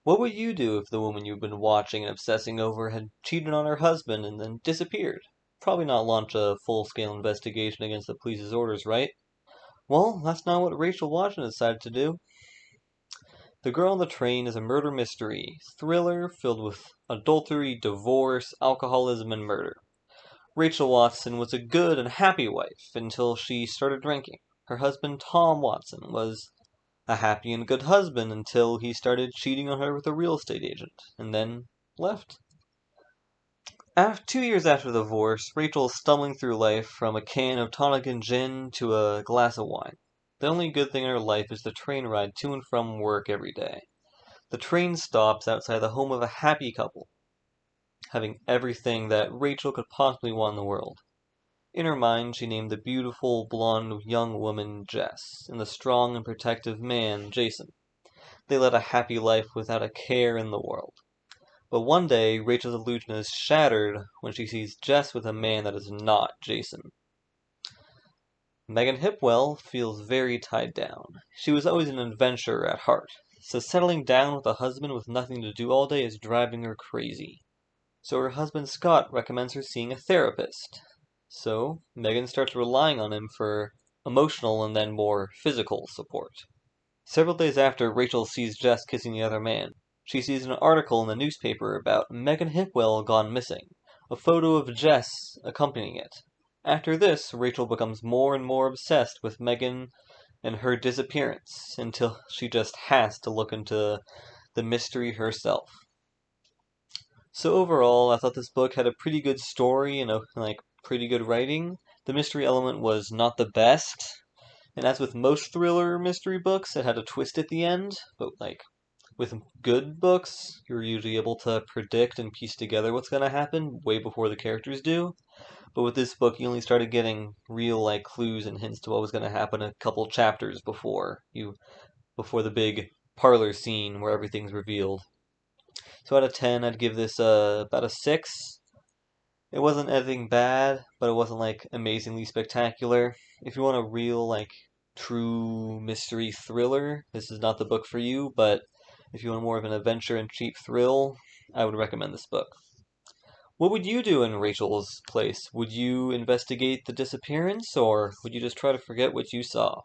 What would you do if the woman you've been watching and obsessing over had cheated on her husband and then disappeared? Probably not launch a full-scale investigation against the police's orders, right? Well, that's not what Rachel Watson decided to do. The Girl on the Train is a murder mystery thriller filled with adultery, divorce, alcoholism, and murder. Rachel Watson was a good and happy wife until she started drinking. Her husband, Tom Watson, was a happy and good husband until he started cheating on her with a real estate agent, and then left. 2 years after the divorce, Rachel is stumbling through life from a can of tonic and gin to a glass of wine. The only good thing in her life is the train ride to and from work every day. The train stops outside the home of a happy couple, having everything that Rachel could possibly want in the world. In her mind, she named the beautiful, blonde young woman Jess, and the strong and protective man Jason. They led a happy life without a care in the world. But one day, Rachel's illusion is shattered when she sees Jess with a man that is not Jason. Megan Hipwell feels very tied down. She was always an adventurer at heart, so settling down with a husband with nothing to do all day is driving her crazy. So her husband Scott recommends her seeing a therapist. So Megan starts relying on him for emotional and then more physical support. Several days after Rachel sees Jess kissing the other man, she sees an article in the newspaper about Megan Hipwell gone missing, a photo of Jess accompanying it. After this, Rachel becomes more and more obsessed with Megan and her disappearance, until she just has to look into the mystery herself. So overall, I thought this book had a pretty good story and pretty good writing. The mystery element was not the best, and as with most thriller mystery books, it had a twist at the end, but with good books, you're usually able to predict and piece together what's going to happen way before the characters do. But with this book, you only started getting real clues and hints to what was going to happen a couple chapters before the big parlor scene where everything's revealed. So out of 10, I'd give this about a 6. It wasn't anything bad, but it wasn't amazingly spectacular. If you want a real true mystery thriller, this is not the book for you, but if you want more of an adventure and cheap thrill, I would recommend this book. What would you do in Rachel's place? Would you investigate the disappearance, or would you just try to forget what you saw?